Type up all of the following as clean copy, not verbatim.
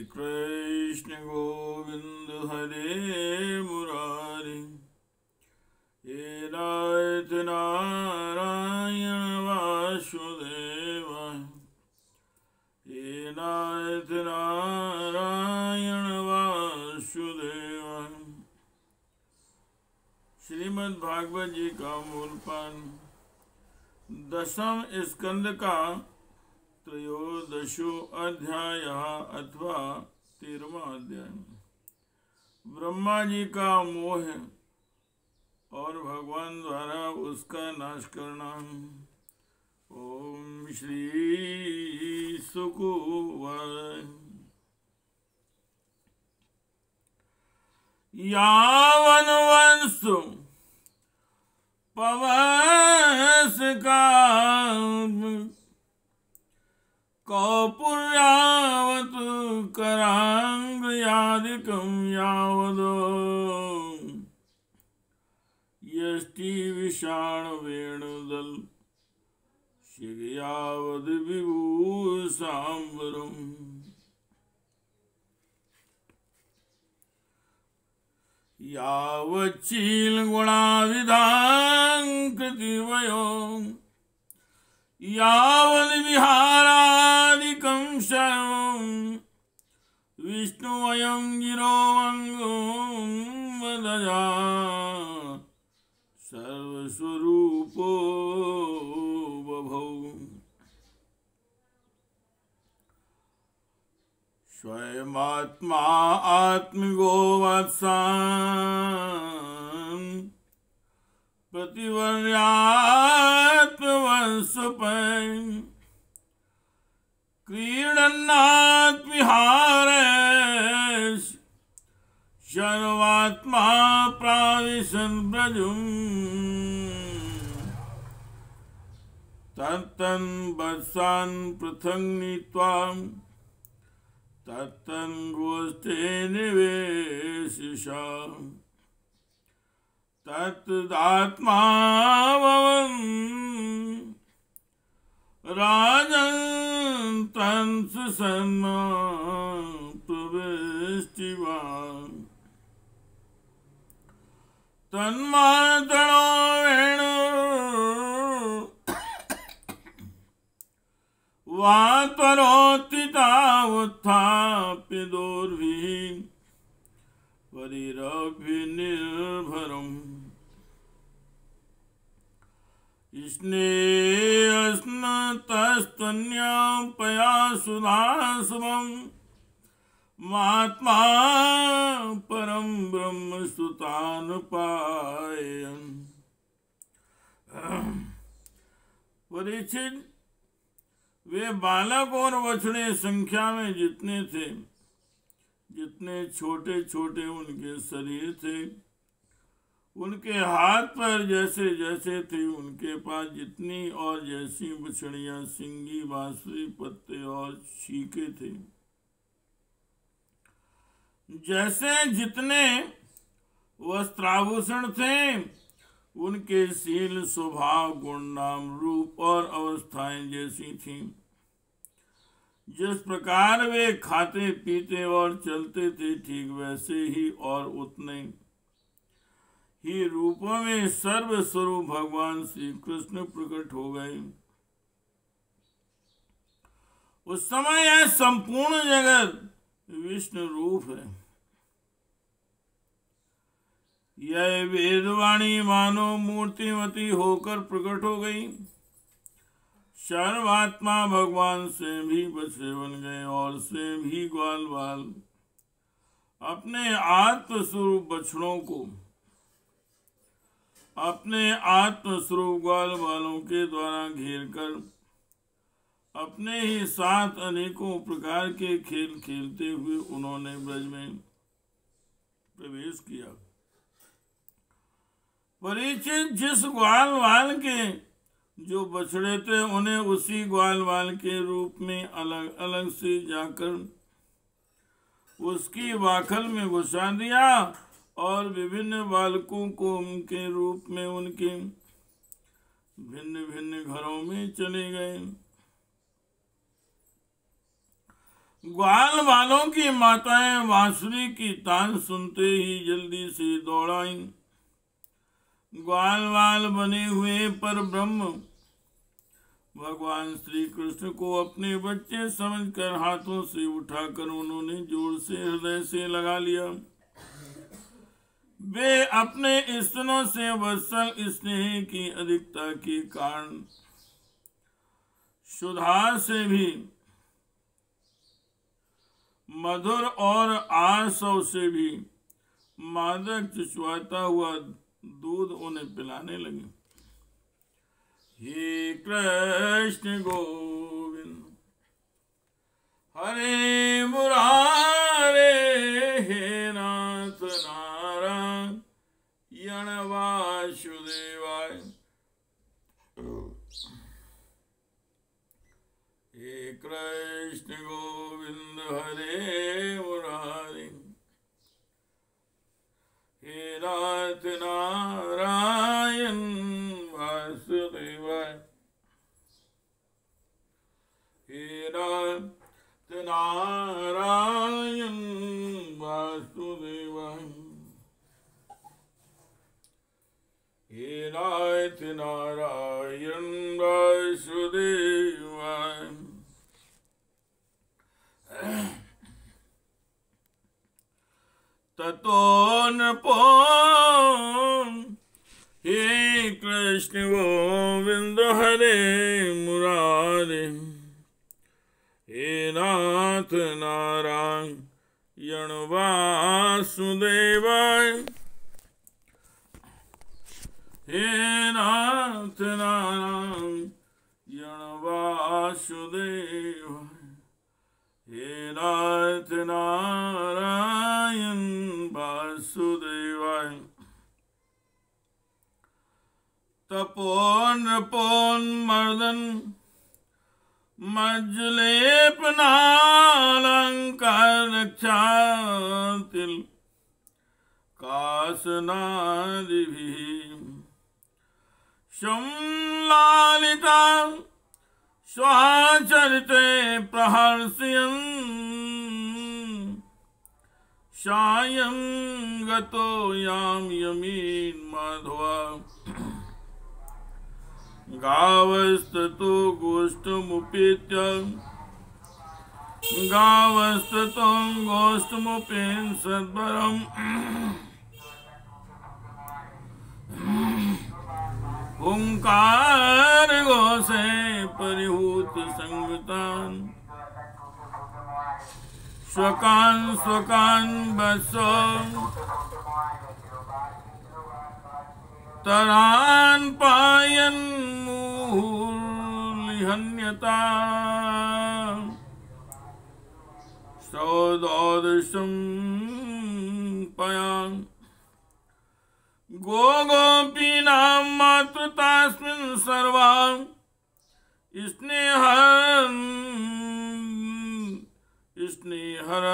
कृष्ण गोविंद हरे मुरारी। हे नाथ नारायण वासुदेवाय। हे नाथ नारायण वासुदेवाय। श्रीमद् भागवत जी का मूल पाठ 10वें स्कंद का त्रयोदशो अध्याय अथवा 13वां अध्याय। ब्रह्मा जी का मोह और भगवान द्वारा उसका नाश करना। ओम श्री सुकुवाच। यावन वंशु पवस का कौपुर्यावत करांग्रयादिकं यावदो यष्टि विषाण वेणुदल शिगयावद विभूषाम्बरम्। यावच्चील गुणाविधां कृतिवयो यावद् विहारादिकं सर्वं विष्णुवयं गिरोऽङ्गं वदया सर्वस्वरूपो बभौ। स्वयमात्मा आत्मिको वत्सान् प्रतिवर्यात्मवंशपैं क्रीडन्नात्विहारेश सर्वात्मा प्राविशन् ब्रजम्। तत्तन् वत्सान् पृथक् नीत्वा तत्तन् गोष्ठे निवेशिषा तत्दात्मा भवन् राजन् तन् सन्मा प्रविष्टिवान्। तन्मातरो वेणु वात्वरोति तावत्थाप्य दोर्भिः परिरभिर्निर्भरम्। स्नेहस्नतस्तन्यां पया सुधासुमं महात्मा परं ब्रह्म सुतानुपायन्। परीक्षित, वे बालक और बछड़े संख्या में जितने थे, जितने छोटे छोटे उनके शरीर थे, उनके हाथ पर जैसे जैसे थे, उनके पास जितनी और जैसी बछड़ियां सिंगी बांसुरी पत्ते और छीके थे, जैसे जितने वस्त्राभूषण थे, उनके शील स्वभाव गुण नाम रूप और अवस्थाएं जैसी थीं। जिस प्रकार वे खाते पीते और चलते थे, ठीक वैसे ही और उतने ही रूपों में सर्वस्वरूप भगवान श्री कृष्ण प्रकट हो गए। उस समय यह संपूर्ण जगत विष्णु रूप है। यह वेदवाणी मानो मूर्तिमती होकर प्रकट हो गई। सर्वात्मा भगवान स्वयं भी बछड़े बन गए और स्वयं भी ग्वाल बाल अपने आत्मस्वरूप बछड़ों को अपने आत्मस्वरूप ग्वाल बालों के द्वारा घेर कर अपने ही साथ अनेकों प्रकार के खेल खेलते हुए उन्होंने ब्रज में प्रवेश किया। परीक्षित, जिस ग्वाल बाल के जो बछड़े थे, उन्हें उसी ग्वाल बाल के रूप में अलग अलग से जाकर उसकी बाखल में घुसा दिया और विभिन्न बालकों को उनके रूप में उनके भिन्न भिन्न घरों में चले गए। ग्वाल वालों की माताएं बांसुरी की तान सुनते ही जल्दी से दौड़ आईं। ग्वाल वाल बने हुए पर ब्रह्म भगवान श्री कृष्ण को अपने बच्चे समझकर हाथों से उठाकर उन्होंने जोर से हृदय से लगा लिया। वे अपने स्तनों से वत्सल स्नेह की अधिकता के कारण सुधा से भी मधुर और आसव से भी मादक चुचवाता हुआ दूध उन्हें पिलाने लगे। हे कृष्ण गोविंद हरे मुरारे, हे नाथ नारायण वासुदेवाय। हे कृष्ण गोविंद हरे मुरारे, हे नाथ नारायण वासुदेवाय। हे नाथ नारायण वासुदेवाय। हे नाथ नारायण वासुदेवाय। ततो नृपो हे कृष्ण गोविंद हरे मुरारे, हे नाथ नारायण वासुदेवाय। हे नाथ नारायण वासुदेवाय। हे नाथ नारायण वासुदेवाय। तपोन नृपोन मर्दन मज्जलेपनालंकार रक्षातिल कासनादिभिः संलालिता स्वाचरिते प्रहर्षयन् सायं गतो यां यमीन माधवा। गावस्ततो गोष्ठमुपेत्य गावस्ततो गोष्ठमुपेन् सद्वरम् ओंकार घोषे परिहूत संगतान् स्वकान् वत्स तरान् पायन् मुहुर्निहन्यता सौदोदशं पयान् गोपीनां मातृतास्मिन् सर्वा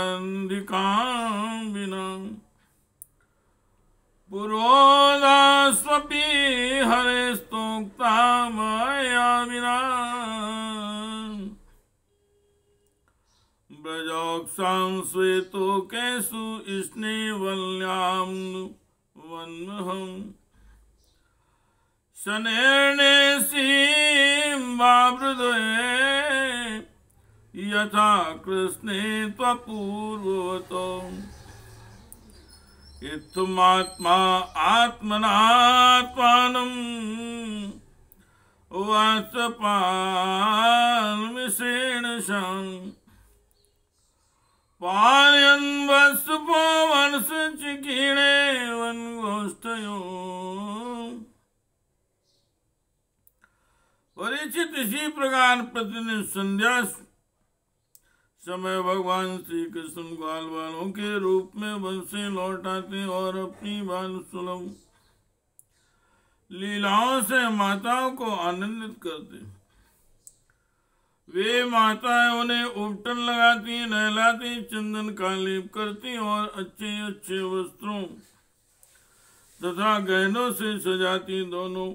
स्नेहरन्धिकां विना पुरोदास्वपि हरेस्तोक्ता मया विना। ब्रजोक्सां श्वेतो केषु स्नेहवल्यां वन्महं शनेर्नेसीं वावृधे यथा कृष्णे त्वपूर्वतो। इत्थमात्मा आत्मनात्मानं वासपालमिषेण शं पायन् वत्सपो वंशचिकीर्णे वनगोष्ठयो। परीक्षित इसी प्रकार प्रतिदिन संध्या समय भगवान श्री कृष्ण ग्वाल वालों के रूप में वन से लौट आते और अपनी बाल सुलभ लीलाओं से माताओं को आनंदित करते। वे माताएं उन्हें उपटन लगाती, नहलाती, चंदन का लेप करती और अच्छे अच्छे वस्त्रों तथा गहनों से सजाती। दोनों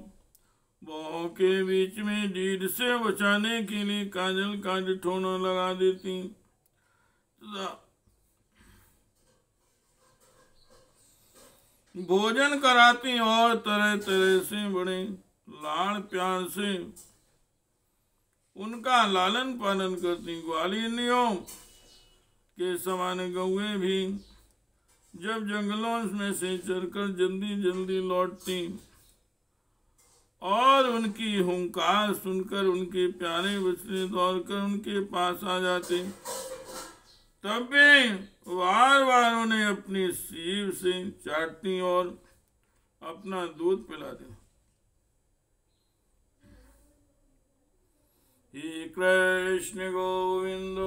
बाहों के बीच में ढीठ से बचाने के लिए काजल का डिठोना लगा देती। भोजन कराती और तरह तरह से बड़े लाड़ प्यार से उनका लालन पालन करती। ग्वालिनियों के समान गौएं भी जब जंगलों में से चरकर जल्दी जल्दी लौटती और उनकी हुंकार सुनकर उनके प्यारे बच्चे दौड़कर उनके पास आ जाते, तब भी बार बार उन्हें अपनी सीव से चाटती और अपना दूध पिलाती। हे कृष्ण गोविंद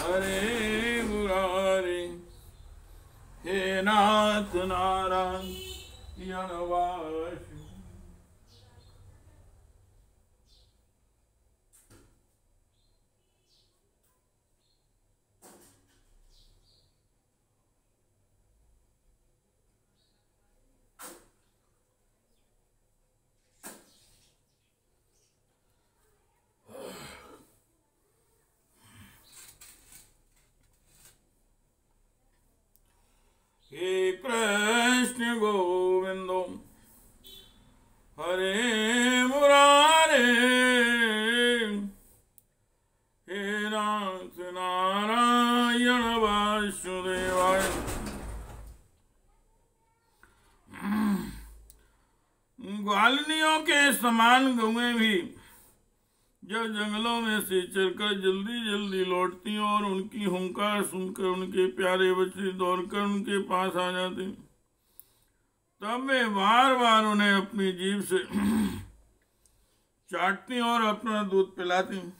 हरे मुरारे, हे नाथ नारायण वासु। हे कृष्ण गोविंद हरे मुरारे, हे नाथ नारायण वासुदेवाय। ग्वालिनियों के समान गौएं भी जब जंगलों में से चलकर जल्दी जल्दी लौटती और उनकी हुंकार सुनकर उनके प्यारे बच्चे दौड़कर उनके पास आ जाते, तब वे बार बार उन्हें अपनी जीभ से चाटती और अपना दूध पिलाती।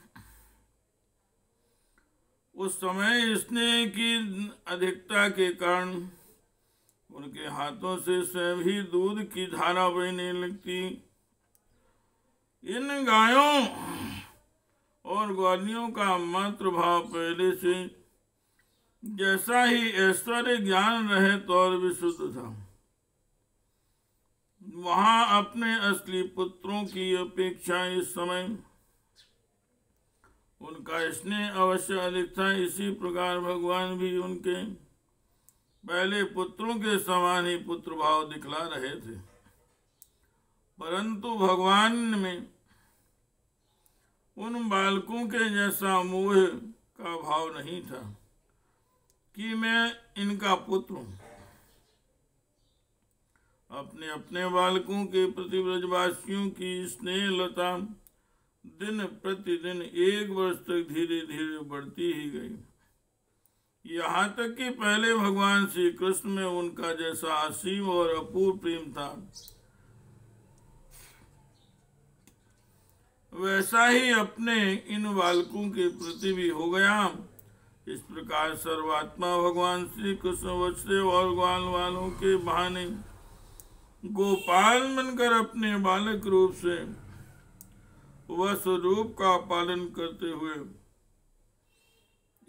उस समय स्नेह की अधिकता के कारण उनके हाथों से स्वयं ही दूध की धारा बहने लगती। इन गायों और ग्वालियों का मातृ भाव पहले से जैसा ही ऐश्वर्य ज्ञान रहित और विशुद्ध था। वहां अपने असली पुत्रों की अपेक्षा इस समय उनका स्नेह अवश्य अधिक था। इसी प्रकार भगवान भी उनके पहले पुत्रों के समान ही पुत्र भाव दिखला रहे थे, परंतु भगवान में उन बालकों के जैसा मोह का भाव नहीं था कि मैं इनका पुत्र हूं। अपने अपने बालकों के प्रति ब्रजवासियों की स्नेह लता दिन प्रतिदिन 1 वर्ष तक धीरे धीरे बढ़ती ही गई, यहाँ तक कि पहले भगवान श्री कृष्ण में उनका जैसा असीम और अपूर्व प्रेम था, वैसा ही अपने इन बालकों के प्रति भी हो गया। इस प्रकार सर्वात्मा भगवान श्री कृष्ण वत्सदेव और ग्वाल वालों के बहाने गोपाल बनकर अपने बालक रूप से वह स्वरूप का पालन करते हुए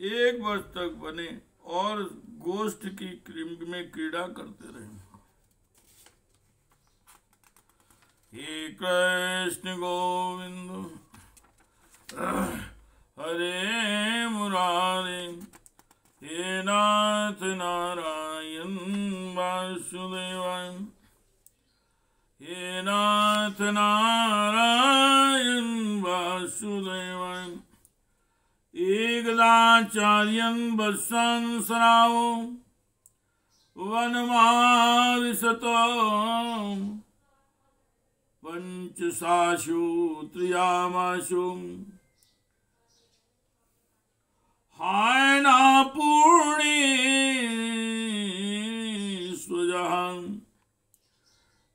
1 वर्ष तक बने और गोष्ठ की में क्रीड़ा करते रहे। हे कृष्ण गोविंद हरे मुरारे, हे नाथ नारायण वासुदेवाय, हे नाथ नारायण वासुदेवाय। एकदाचार्यं वत्संसरावो वनमाविशतो पंचसाशु त्रियामाशु हायना पूर्णे स्वजहं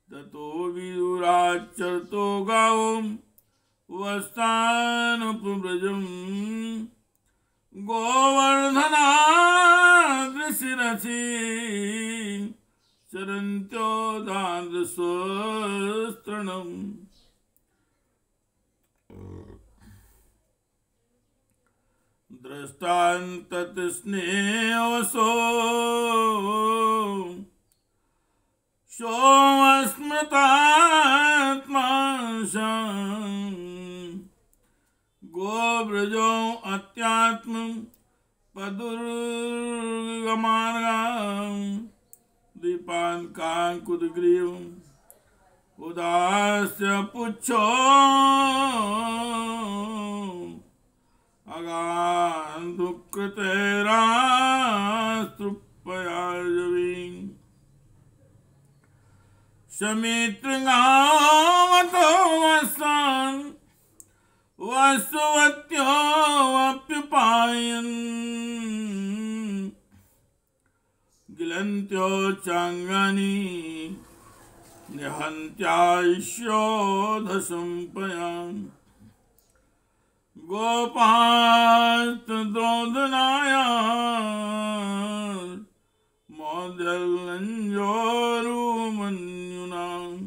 ततो विदुराचरतो गावं वस्तानुपव्रजं गोवर्धनाद्रिशिरसि चरन्त्यो दान्द्रस्वस्तृणम्। दृष्टान्तस्नेहवशो सोमस्मृतात्मा गोव्रजो अत्यात्म पदुर्गमार्गां दीपान्काङ्कुदग्रीवम् उदास्य पुच्छो अगान्धुकृतेरास्तृपयाजवीं शमितृगावतो वस्तान् वसुवत्योऽप्युपायन् गिलन्त्यो चाङ्गानि निहन्त्यायुष्योधसंपयान् गोपास्तद्रोधनाया मोदलञ्जोरुमन्युनाम्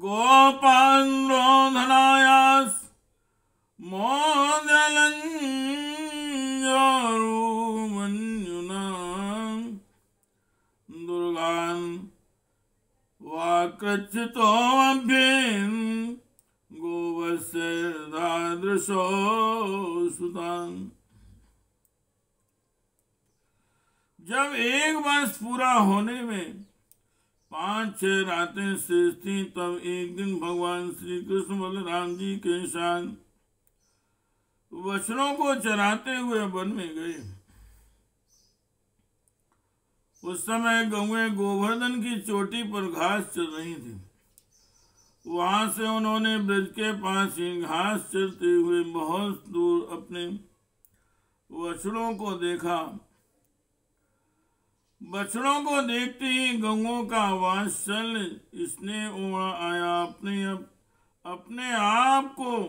गोपान्द्रोधनायास मोदलञ्जोरुमन्युनाम् दुर्गान् वाकृच्छितोऽभ्येन गोवस्य दादृशो सुतान्। जब एक वर्ष पूरा होने में 5-6 रातें शेष थी, तब एक दिन भगवान श्री कृष्ण बलराम जी के साथ बछड़ों को चराते हुए वन में गए। उस समय गौएं गोवर्धन की चोटी पर घास चर रही थी। वहां से उन्होंने ब्रज के पास ही घास चरते हुए बहुत दूर अपने बछड़ों को देखा। बछड़ों को देखते ही गौओं का वात्सल्य स्नेह उमड़ आया। अपने आप को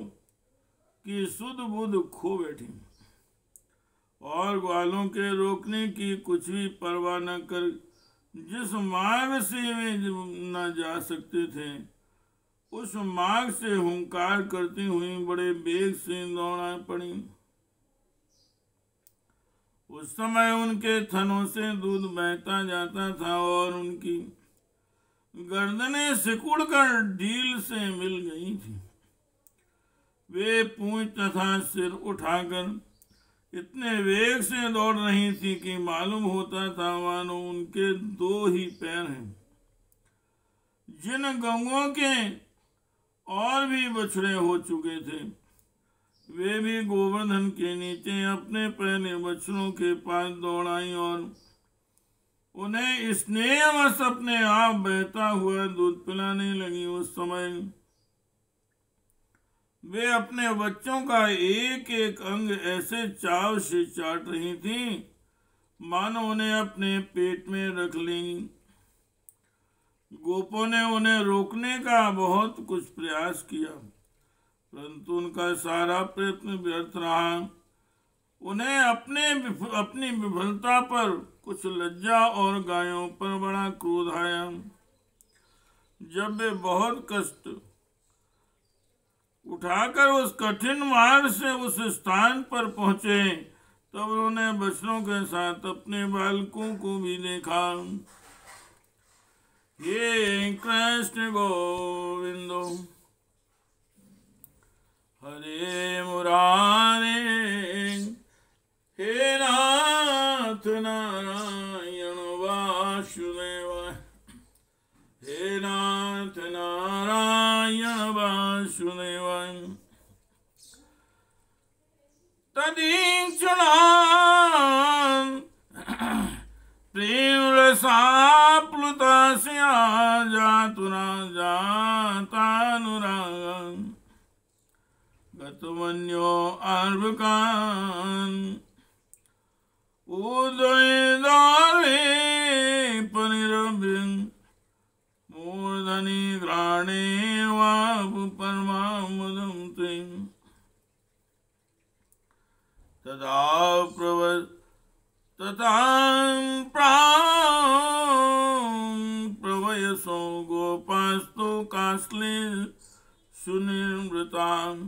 की सुध बुध खो बैठी और ग्वालों के रोकने की कुछ भी परवाह न कर जिस मार्ग से वे न जा सकते थे उस मार्ग से हुंकार करती हुई बड़े वेग से दौड़ा पड़ी। उस समय उनके थनों से दूध बहता जाता था और उनकी गर्दनें सिकुड़कर ढील से मिल गई थी। वे पूंछ तथा सिर उठाकर इतने वेग से दौड़ रही थी कि मालूम होता था मानो उनके 2 ही पैर हैं। जिन गौओं के और भी बछड़े हो चुके थे वे भी गोवर्धन के नीचे अपने पहले बछड़ों के पास दौड़ाई और उन्हें स्नेहवश अपने आप बहता हुआ दूध पिलाने लगी। उस समय वे अपने बच्चों का एक एक अंग ऐसे चाव से चाट रही थी मानो उन्हें अपने पेट में रख लेंगी। गोपों ने उन्हें रोकने का बहुत कुछ प्रयास किया परंतु उनका सारा प्रयत्न व्यर्थ रहा। उन्हें अपनी विफलता पर कुछ लज्जा और गायों पर बड़ा क्रोध आया। जब वे बहुत कष्ट उठाकर उस कठिन मार्ग से उस स्थान पर पहुंचे तब उन्होंने बछड़ों के साथ अपने बालकों को भी देखा। हे कृष्ण गोविंदो हरे मुरारे हे नाथ नारायण वासुदेव हे नाथ नारायण वासुदेव तदीक्षणान् प्रेम रसाप्लुतस्य जातुराजातानुरागम् गतमन्यो अर्भकान् उदयदारे परिरभ्यन् मूर्धनि घ्राणे वापु परमामुदं ते तथा प्रवयसो गोपास्तु कास्ले सुनिर्मृतान्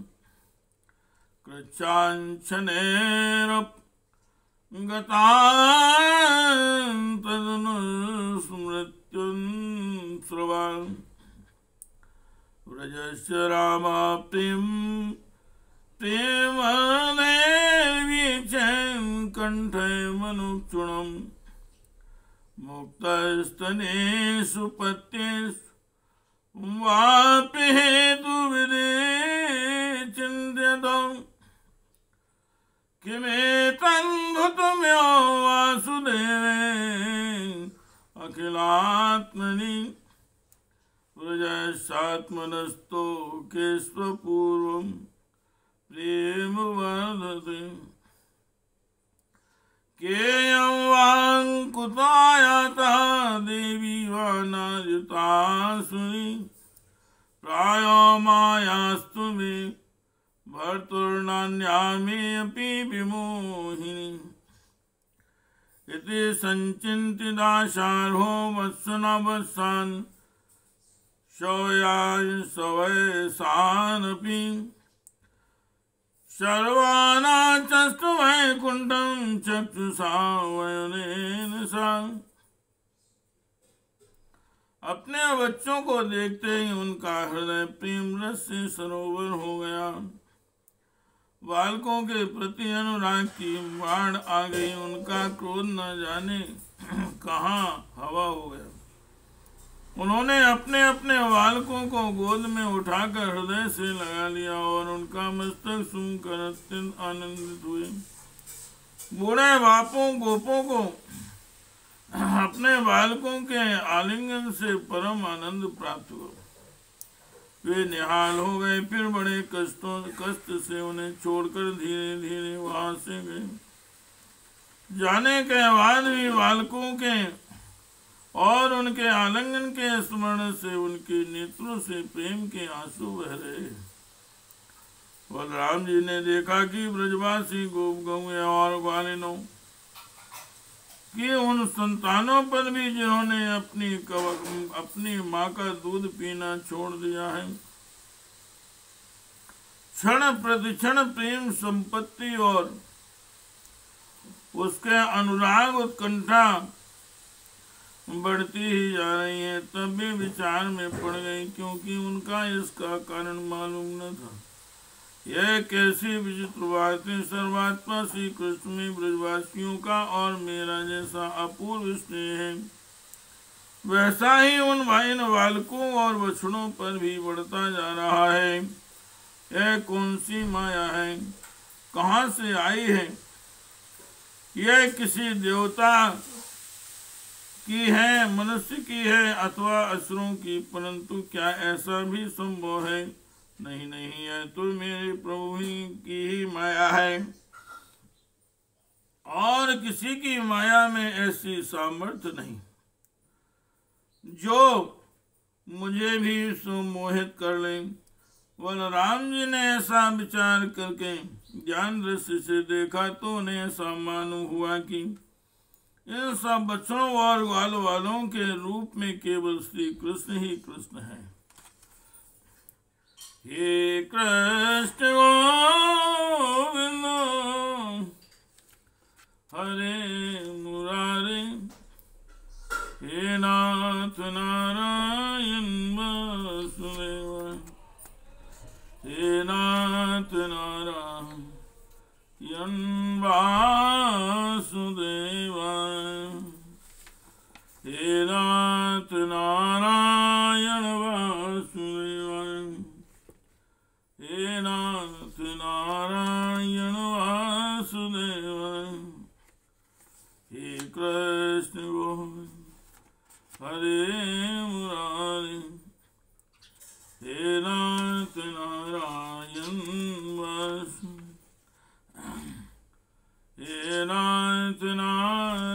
कृच्छाञ्छनेरगतान् तदनुस्मृत्युन् स्रवान् व्रजस्य रामाप्तिं प्रेमने कंठे मनुक्षुणम मुक्तस्तनेषु पत्येषु वापि हेतु विदे चिन्त्यतम् किमेतन्भुतम्यो वासुदेवे अखिलात्मनि प्रजसात्मनस्तो केष्वपूर्वं प्रेम वर्धते केयं वाङ्कुतायातः देवी वा नायुतासुरी प्रायो मायास्तु मे भर्तुर्नान्यामेऽपि विमोहिनी इति संचिन्तिदाशार्हो वत्सनावसान् शौयाय सवयसानपि सर्वानाचस्तु वैकुण्ठं चक्षुषा वयनेन सा। अपने बच्चों को देखते ही उनका हृदय प्रेम रस से सरोवर हो गया। बालकों के प्रति अनुराग की बाढ़ आ गई। उनका क्रोध न जाने कहाँ हवा हो गया। उन्होंने अपने अपने बालकों को गोद में उठाकर हृदय से लगा लिया और उनका मस्तक सूंघकर अत्यंत आनंदित हुए। बूढ़े बापों गोपों को अपने बालकों के आलिंगन से परम आनंद प्राप्त हुआ। वे निहाल हो गए। फिर बड़े कष्ट से उन्हें छोड़कर धीरे धीरे वहां से गए। जाने के बाद भी बालकों के और उनके आलिंगन के स्मरण से उनके नेत्रों से प्रेम के आंसू बह रहे। बलराम जी ने देखा कि ब्रजवासी गोप गौएं और ग्वालिनों कि उन संतानों पर भी जिन्होंने अपनी माँ का दूध पीना छोड़ दिया है, क्षण प्रतिक्षण प्रेम संपत्ति और उसके अनुराग उत्कंठा बढ़ती ही जा रही है। तब भी विचार में पड़ गई, क्योंकि उनका इसका कारण मालूम न था। यह कैसी विचित्र बात है। सर्वात्मा श्री कृष्ण में ब्रजवासियों का और मेरा जैसा अपूर्व स्नेह है, वैसा ही उन बालकों और बछड़ों पर भी बढ़ता जा रहा है। यह कौन सी माया है, कहाँ से आई है? यह किसी देवता की है, मनुष्य की है अथवा असुरों की? परंतु क्या ऐसा भी संभव है? नहीं नहीं, यह तो मेरे प्रभु ही की ही माया है और किसी की माया में ऐसी सामर्थ्य नहीं जो मुझे भी सम्मोहित कर ले। बलराम जी ने ऐसा विचार करके ज्ञान दृष्टि से देखा तो उन्हें ऐसा मालूम हुआ कि इन सब बच्चों और ग्वाल वालों के रूप में केवल श्री कृष्ण ही कृष्ण है। हे कृष्ण गोविंद हरे मुरारे, हे नाथ नारायण वासुदेव, हे नाथ नारायण वासुदेव, हे नाथ नारायण वासुदेव, हे नाथ नारायण वासुदेव, हे कृष्ण गोविंद हरे मुरारी, हे नाथ नारायण वासुदेव, हे नाथ नारायण